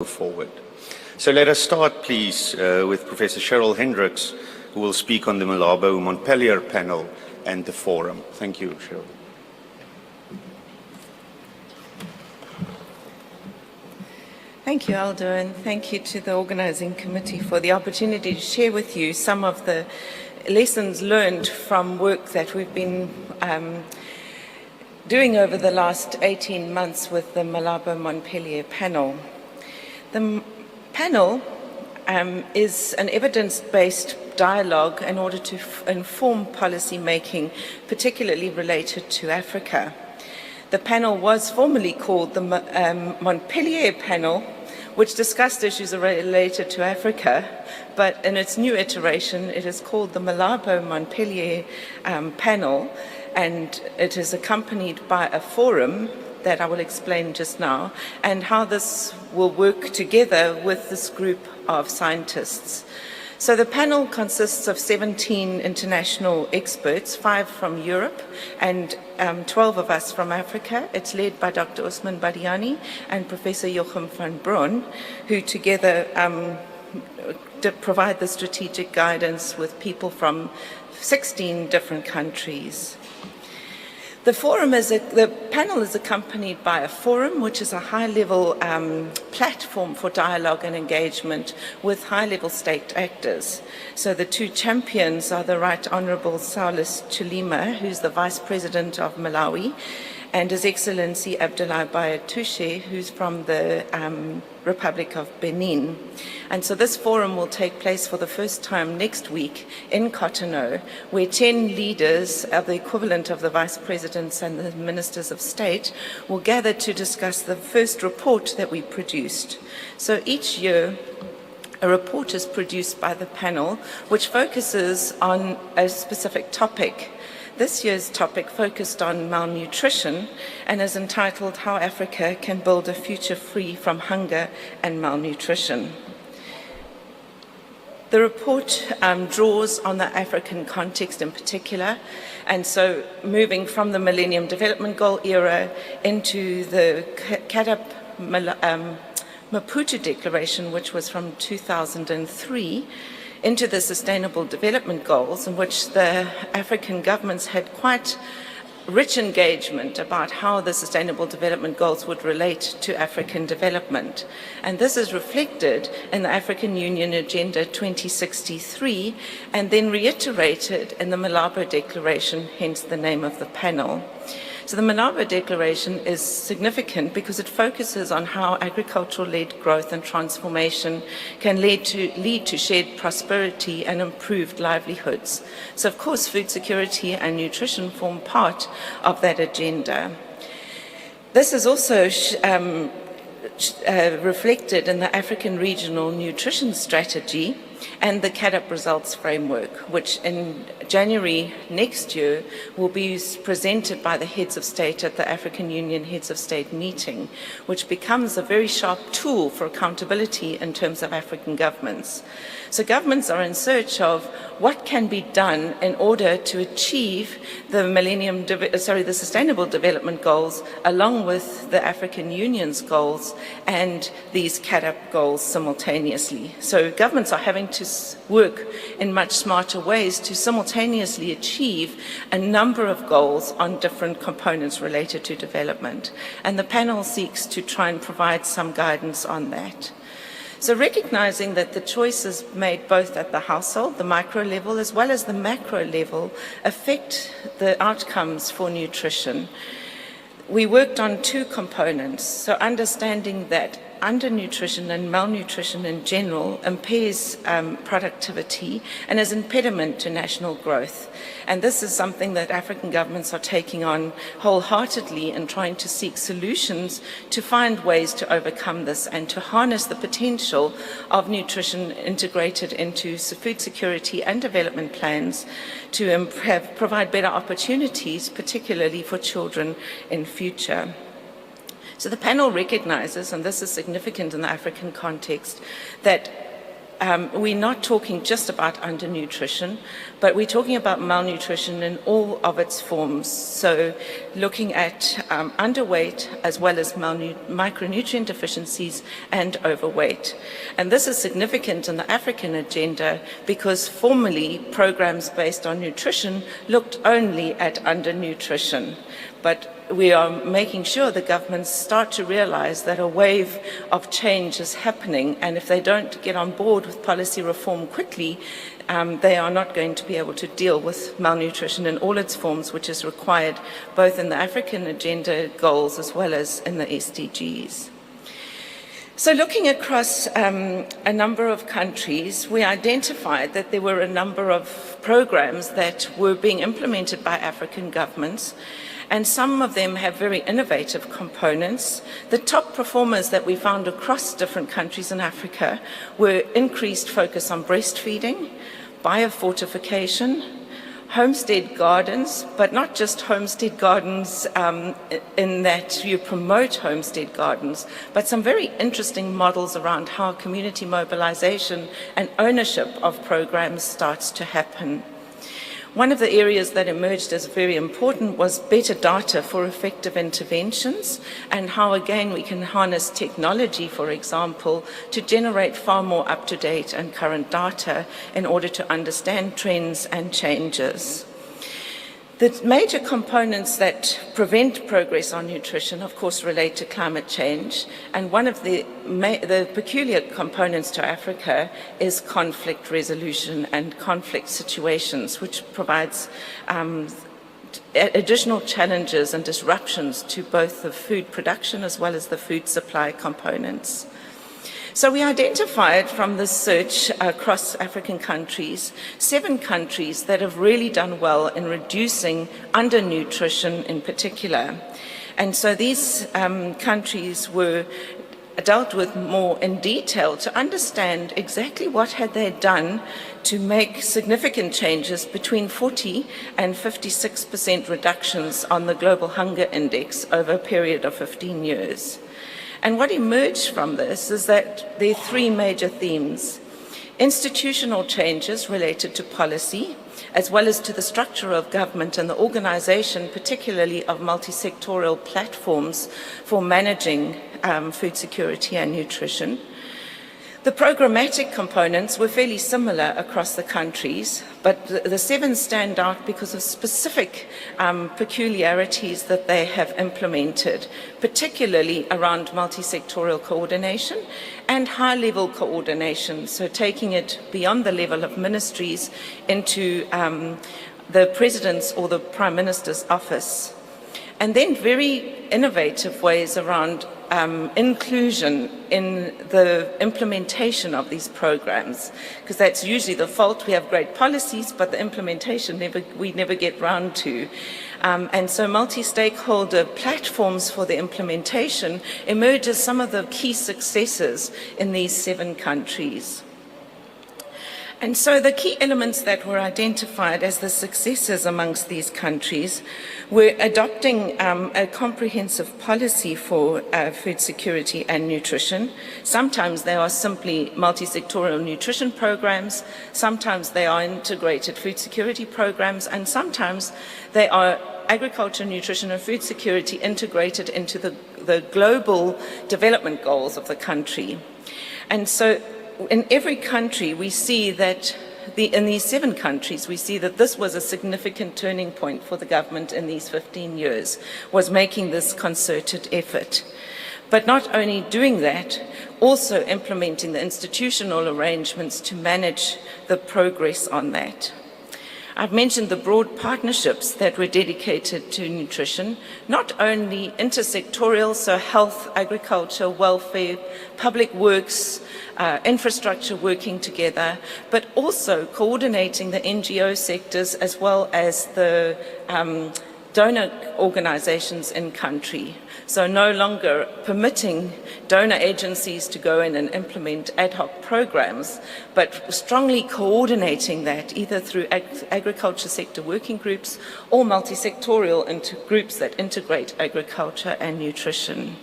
forward. So let us start, please, with Professor Sheryl Hendricks, who will speak on the Malabo-Montpellier panel and the forum. Thank you, Sheryl. Thank you, Aldo, and thank you to the organizing committee for the opportunity to share with you some of the lessons learned from work that we've been doing over the last 18 months with the Malabo-Montpellier panel. The panel is an evidence-based dialogue in order to inform policy making, particularly related to Africa. The panel was formerly called the Montpellier panel, which discussed issues related to Africa, but in its new iteration, it is called the Malabo-Montpellier panel, and it is accompanied by a forum that I will explain just now, and how this will work together with this group of scientists. So the panel consists of 17 international experts, 5 from Europe and 12 of us from Africa. It's led by Dr. Usman Badiani and Professor Joachim van Bron, who together provide the strategic guidance with people from 16 different countries. The panel is accompanied by a forum, which is a high-level platform for dialogue and engagement with high-level state actors. So the two champions are the Right Honourable Saulus Chilima, who's the Vice President of Malawi, and His Excellency Abdoulaye Touche, who's from the Republic of Benin. And so this forum will take place for the first time next week in Cotonou, where 10 leaders of the equivalent of the vice presidents and the ministers of state will gather to discuss the first report that we produced. So each year, a report is produced by the panel, which focuses on a specific topic. This year's topic focused on malnutrition and is entitled How Africa Can Build a Future Free from Hunger and Malnutrition. The report draws on the African context in particular, and so moving from the Millennium Development Goal era into the Maputo Declaration, which was from 2003, into the Sustainable Development Goals, in which the African governments had quite rich engagement about how the Sustainable Development Goals would relate to African development. And this is reflected in the African Union Agenda 2063 and then reiterated in the Malabo Declaration, hence the name of the panel. So the Malabo Declaration is significant because it focuses on how agricultural-led growth and transformation can lead to shared prosperity and improved livelihoods. So of course, food security and nutrition form part of that agenda. This is also reflected in the African Regional Nutrition Strategy and the CAADP Results Framework, which in January next year will be presented by the heads of state at the African Union Heads of State meeting, which becomes a very sharp tool for accountability in terms of African governments. So governments are in search of what can be done in order to achieve the Sustainable Development Goals along with the African Union's goals and these CAADP goals simultaneously. So governments are having to work in much smarter ways to simultaneously achieve a number of goals on different components related to development. And the panel seeks to try and provide some guidance on that. So recognizing that the choices made both at the household, the micro level, as well as the macro level, affect the outcomes for nutrition, we worked on 2 components. So understanding that undernutrition and malnutrition in general impairs productivity and is an impediment to national growth. And this is something that African governments are taking on wholeheartedly and trying to seek solutions to find ways to overcome this and to harness the potential of nutrition integrated into food security and development plans to provide better opportunities, particularly for children in future. So the panel recognizes, and this is significant in the African context, that we're not talking just about undernutrition, but we're talking about malnutrition in all of its forms. So looking at underweight as well as micronutrient deficiencies and overweight. And this is significant in the African agenda because formerly programs based on nutrition looked only at undernutrition. But we are making sure the governments start to realize that a wave of change is happening, and if they don't get on board with policy reform quickly, they are not going to be able to deal with malnutrition in all its forms, which is required both in the African agenda goals as well as in the SDGs. So looking across a number of countries, we identified that there were a number of programs that were being implemented by African governments, and some of them have very innovative components. The top performers that we found across different countries in Africa were increased focus on breastfeeding, biofortification, homestead gardens, but not just homestead gardens in that you promote homestead gardens, but some very interesting models around how community mobilization and ownership of programs starts to happen. One of the areas that emerged as very important was better data for effective interventions and how, again, we can harness technology, for example, to generate far more up-to-date and current data in order to understand trends and changes. The major components that prevent progress on nutrition, of course, relate to climate change, and one of the peculiar components to Africa is conflict resolution and conflict situations, which provides additional challenges and disruptions to both the food production as well as the food supply components. So we identified from this search across African countries 7 countries that have really done well in reducing undernutrition in particular. And so these countries were dealt with more in detail to understand exactly what had they done to make significant changes between 40 and 56% reductions on the global hunger index over a period of 15 years. And what emerged from this is that there are 3 major themes: institutional changes related to policy, as well as to the structure of government and the organization, particularly of multi-sectoral platforms for managing food security and nutrition. The programmatic components were fairly similar across the countries, but the 7 stand out because of specific peculiarities that they have implemented, particularly around multi-sectoral coordination and high-level coordination, so taking it beyond the level of ministries into the President's or the Prime Minister's office. And then very innovative ways around inclusion in the implementation of these programs, because that's usually the fault. We have great policies, but the implementation we never get round to. And so multi-stakeholder platforms for the implementation emerge as some of the key successes in these 7 countries. And so the key elements that were identified as the successes amongst these countries were adopting a comprehensive policy for food security and nutrition. Sometimes they are simply multi-sectoral nutrition programs, sometimes they are integrated food security programs, and sometimes they are agriculture, nutrition and food security integrated into the global development goals of the country. And so in every country, we see that in these 7 countries, we see that this was a significant turning point for the government in these 15 years, was making this concerted effort. But not only doing that, also implementing the institutional arrangements to manage the progress on that. I've mentioned the broad partnerships that were dedicated to nutrition, not only intersectoral, so health, agriculture, welfare, public works, infrastructure working together, but also coordinating the NGO sectors as well as the donor organizations in country. So no longer permitting donor agencies to go in and implement ad hoc programs, but strongly coordinating that either through agriculture sector working groups or multi-sectoral groups that integrate agriculture and nutrition.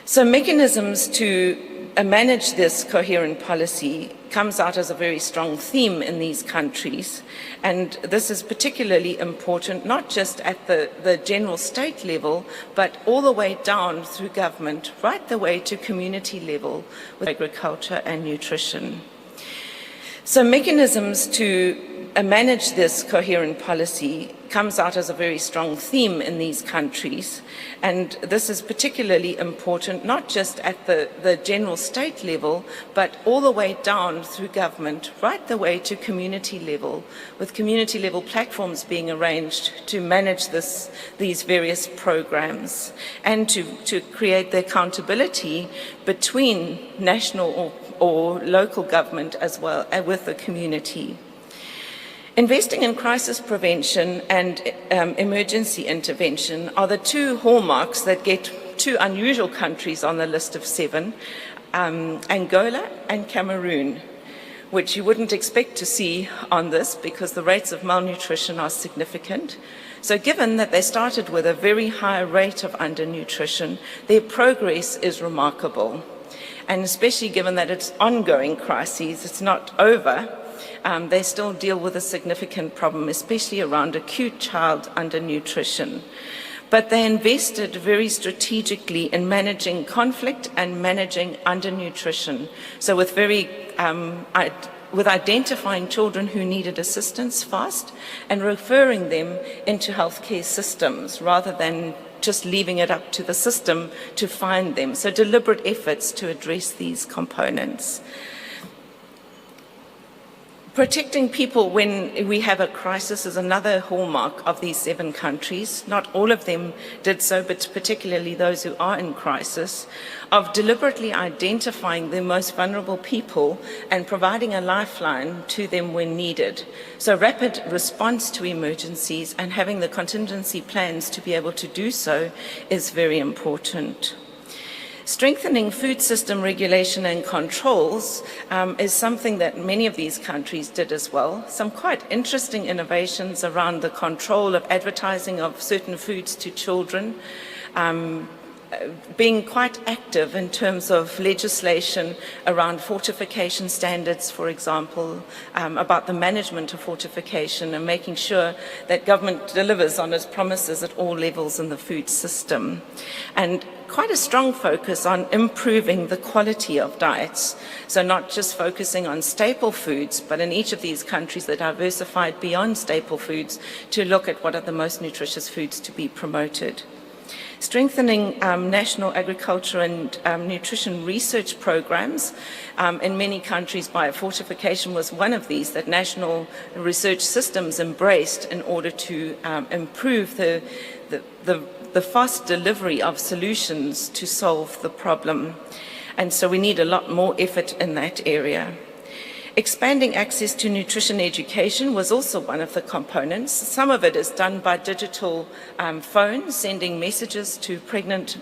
So mechanisms to manage this coherent policy comes out as a very strong theme in these countries. And this is particularly important, not just at the general state level, but all the way down through government, right the way to community level with agriculture and nutrition. So mechanisms to manage this coherent policy comes out as a very strong theme in these countries. And this is particularly important, not just at the general state level, but all the way down through government, right the way to community level, with community level platforms being arranged to manage these various programs and to create the accountability between national or local government as well with the community. Investing in crisis prevention and emergency intervention are the two hallmarks that get two unusual countries on the list of 7, Angola and Cameroon, which you wouldn't expect to see on this because the rates of malnutrition are significant. So given that they started with a very high rate of undernutrition, their progress is remarkable. And especially given that it's ongoing crises, it's not over, they still deal with a significant problem, especially around acute child undernutrition. But they invested very strategically in managing conflict and managing undernutrition. So with identifying children who needed assistance fast and referring them into healthcare systems rather than just leaving it up to the system to find them. So deliberate efforts to address these components. Protecting people when we have a crisis is another hallmark of these 7 countries. Not all of them did so, but particularly those who are in crisis, of deliberately identifying the most vulnerable people and providing a lifeline to them when needed. So rapid response to emergencies and having the contingency plans to be able to do so is very important. Strengthening food system regulation and controls is something that many of these countries did as well. Some quite interesting innovations around the control of advertising of certain foods to children, being quite active in terms of legislation around fortification standards, for example, about the management of fortification and making sure that government delivers on its promises at all levels in the food system. And quite a strong focus on improving the quality of diets. So not just focusing on staple foods, but in each of these countries that diversified beyond staple foods to look at what are the most nutritious foods to be promoted. Strengthening national agriculture and nutrition research programs. In many countries, biofortification was one of these that national research systems embraced in order to improve the fast delivery of solutions to solve the problem. And so we need a lot more effort in that area. Expanding access to nutrition education was also one of the components. Some of it is done by digital phones, sending messages to pregnant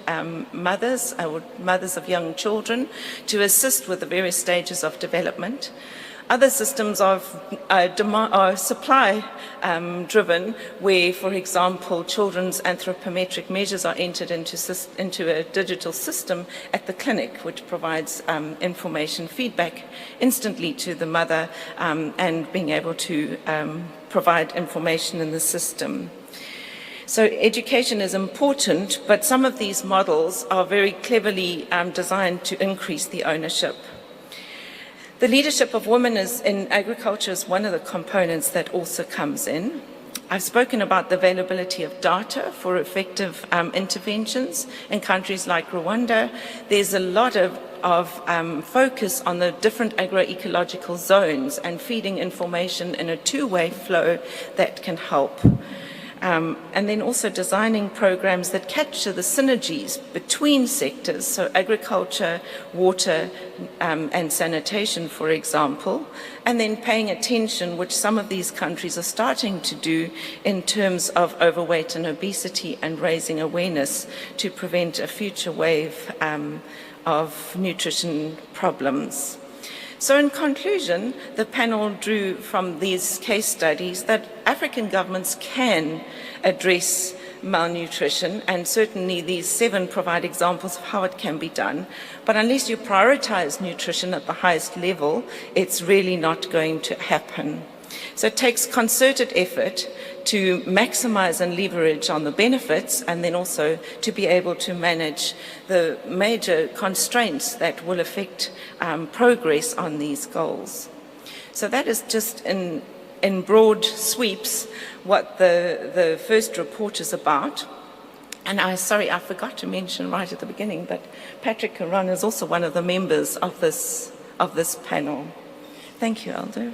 mothers or mothers of young children to assist with the various stages of development. Other systems are supply-driven, where, for example, children's anthropometric measures are entered into a digital system at the clinic, which provides information feedback instantly to the mother and being able to provide information in the system. So education is important, but some of these models are very cleverly designed to increase the ownership. The leadership of women in agriculture is one of the components that also comes in. I've spoken about the availability of data for effective interventions in countries like Rwanda. There's a lot of focus on the different agroecological zones and feeding information in a two-way flow that can help. And then also designing programs that capture the synergies between sectors, so agriculture, water, and sanitation, for example, and then paying attention, which some of these countries are starting to do in terms of overweight and obesity and raising awareness to prevent a future wave of nutrition problems. So in conclusion, the panel drew from these case studies that African governments can address malnutrition, and certainly these 7 provide examples of how it can be done. But unless you prioritize nutrition at the highest level, it's really not going to happen. So it takes concerted effort to maximize and leverage on the benefits, and then also to be able to manage the major constraints that will affect progress on these goals. So that is just in broad sweeps what the first report is about. And sorry, I forgot to mention right at the beginning, but Patrick Caron is also one of the members of this panel. Thank you, Aldo.